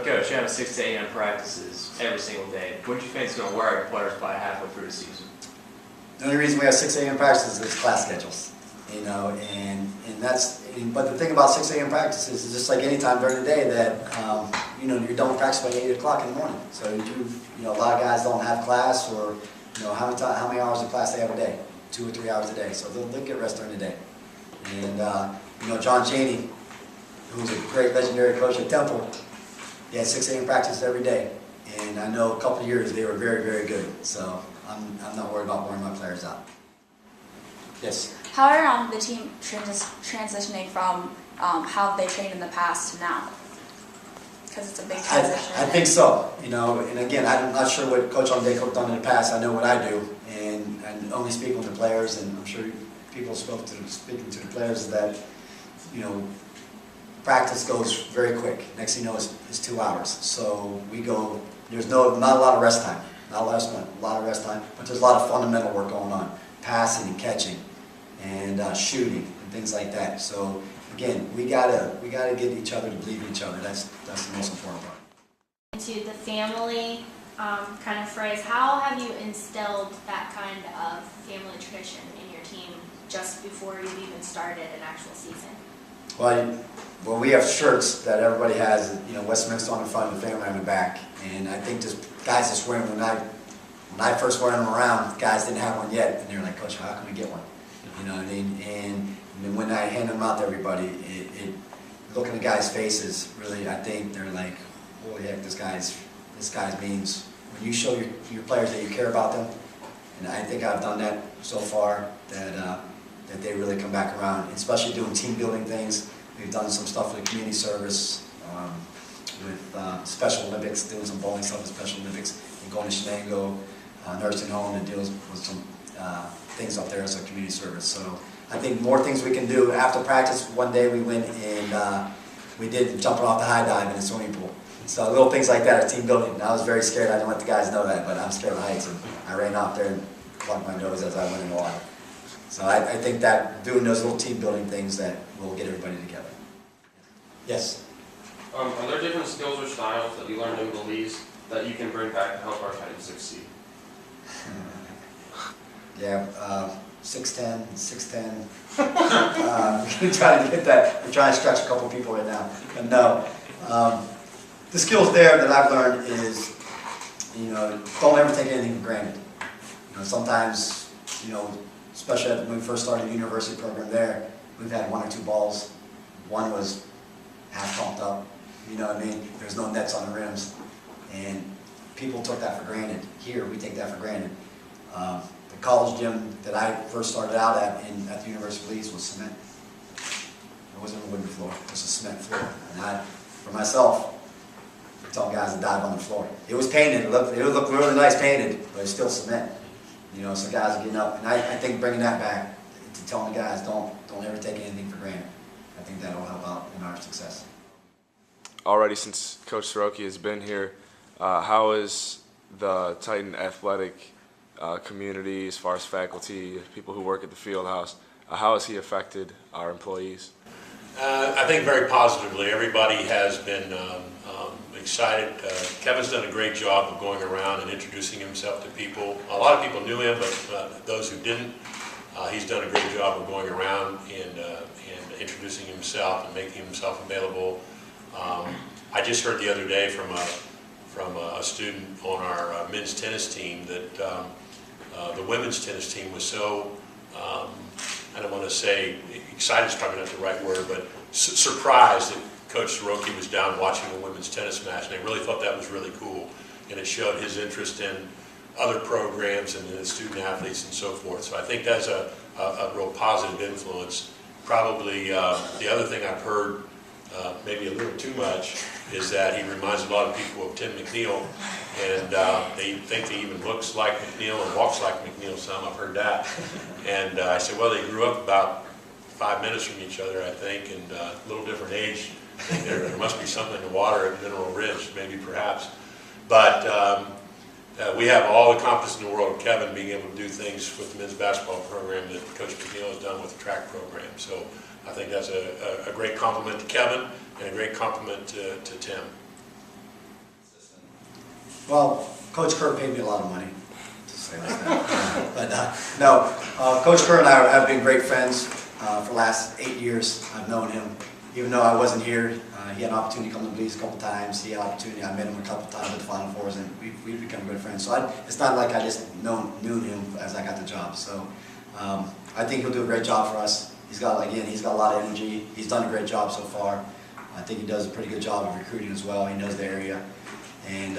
Coach, you have 6 to 8 a.m. practices every single day. What do you think is going to wear your players by halfway through the season? The only reason we have 6 a.m. practices is class schedules, but the thing about 6 a.m. practices is just like any time during the day that, you're done with practice by 8 o'clock in the morning. So a lot of guys don't have class, or, how many hours of class they have a day? 2 or 3 hours a day. So they'll get rest during the day. And, John Chaney, who's a great legendary coach at Temple, he had 6 a.m. practice every day. And I know a couple of years they were very, very good. So I'm not worried about wearing my players out. Yes? How are the team transitioning from how they trained in the past to now? Because it's a big transition. I think so. And again, I'm not sure what Coach Ondeko done in the past. I know what I do. And only speaking with the players, and I'm sure people speaking to the players, is that, practice goes very quick. Next thing you know, it's 2 hours. So we go, there's not a lot of rest time. Not a lot of rest time, but there's a lot of fundamental work going on. Passing and catching and shooting and things like that. So again, we gotta get each other to believe in each other. That's the most important part. To the family kind of phrase, how have you instilled that kind of family tradition in your team just before you've even started an actual season? Well, we have shirts that everybody has, Westminster on the front and the family on the back. And I think just guys just wearing them. When I first wearing them around, guys didn't have one yet. And they were like, Coach, how can we get one? You know what I mean? And then when I hand them out to everybody, looking at guys' faces, really, I think they're like, holy heck, this guy's means. When you show your players that you care about them, and I think I've done that so far, that they really come back around, especially doing team building things. We've done some stuff with community service, with Special Olympics, doing some bowling stuff with Special Olympics, and going to Shenango, nursing home, and deals with some things up there as a community service. So I think more things we can do. After practice, one day we went and we did jumping off the high dive in the swimming pool. So little things like that are team building. And I was very scared. I didn't let the guys know that, but I'm scared of heights. And I ran out there and plugged my nose as I went in the water. So I think that doing those little team building things that will get everybody together. Yes? Are there different skills or styles that you learned in Belize that you can bring back to help our Titans succeed? Yeah, 6'10", 6'10". We're trying to get that. We're trying to stretch a couple people right now. But no. The skills there that I've learned is, don't ever take anything for granted. Sometimes, especially when we first started the university program there, we've had 1 or 2 balls. One was half pumped up. You know what I mean? There's no nets on the rims. And people took that for granted. Here, we take that for granted. The college gym that I first started out at the University of Belize was cement. It wasn't a wooden floor. It was a cement floor. And for myself, I tell guys to dive on the floor. It was painted. It looked really nice painted, but it's still cement. So guys are getting up. And I think bringing that back to telling the guys, don't ever take anything for granted. I think that'll help out in our success. Already since Coach Siroki has been here, how is the Titan athletic community, as far as faculty, people who work at the field house, how has he affected our employees? I think very positively. Everybody has been excited. Kevin's done a great job of going around and introducing himself to people. A lot of people knew him, but those who didn't, he's done a great job of going around and introducing himself and making himself available. I just heard the other day from a student on our men's tennis team that the women's tennis team was so, I don't want to say excited is probably not the right word, but surprised that Coach Siroki was down watching a women's tennis match, and they really thought that was really cool. And it showed his interest in other programs and the student athletes and so forth. So I think that's a real positive influence. Probably the other thing I've heard, maybe a little too much, is that he reminds a lot of people of Tim McNeil, and they think he even looks like McNeil and walks like McNeil some. I've heard that. And I said, well, they grew up about 5 minutes from each other, I think, and a little different age. There must be something in the water at Mineral Ridge, maybe perhaps. But we have all the confidence in the world of Kevin being able to do things with the men's basketball program that Coach McNeil has done with the track program. So I think that's a great compliment to Kevin and a great compliment to Tim. Well, Coach Kerr paid me a lot of money to say like that. But no, Coach Kerr and I have been great friends for the last 8 years. I've known him. Even though I wasn't here, he had an opportunity to come to the Blues a couple times. He had an opportunity. I met him a couple times at the Final Fours, and we've become good friends. So it's not like I just knew him as I got the job. So I think he'll do a great job for us. He's got a lot of energy. He's done a great job so far. I think he does a pretty good job of recruiting as well. He knows the area, and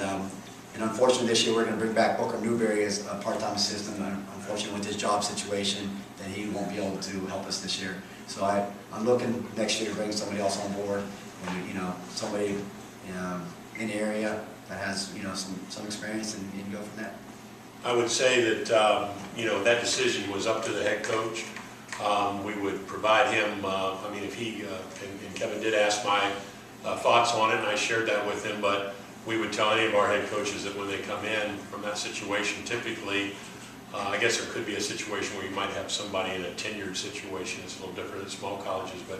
unfortunately this year we're going to bring back Booker Newberry as a part-time assistant. Unfortunately with his job situation, that he won't be able to help us this year. So I'm looking next year to bring somebody else on board, somebody in the area that has some experience, and go from that. I would say that that decision was up to the head coach. We would provide him. If he and Kevin did ask my thoughts on it, and I shared that with him. But we would tell any of our head coaches that when they come in from that situation, typically, I guess there could be a situation where you might have somebody in a tenured situation. It's a little different at small colleges, but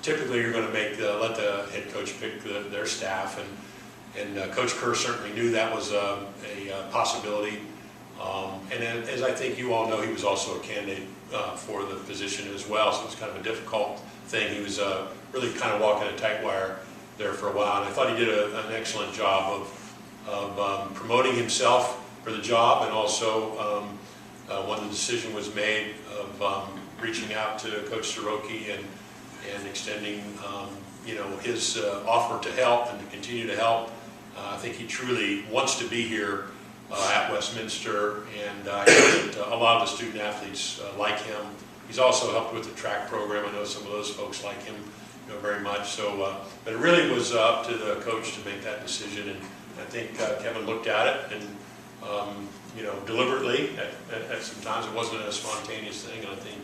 typically you're going to let the head coach pick their staff, and Coach Kerr certainly knew that was a possibility. And as I think you all know, he was also a candidate for the position as well, so it was kind of a difficult thing. He was really kind of walking a tight wire there for a while, and I thought he did an excellent job of promoting himself for the job, and also when the decision was made of reaching out to Coach Siroki and extending his offer to help and to continue to help. I think he truly wants to be here at Westminster, and I know that a lot of the student athletes like him. He's also helped with the track program. I know some of those folks like him very much. So, but it really was up to the coach to make that decision, and I think Kevin looked at it and deliberately at some times. It wasn't a spontaneous thing, and I think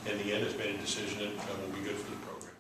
in the end has made a decision that will be good for the program.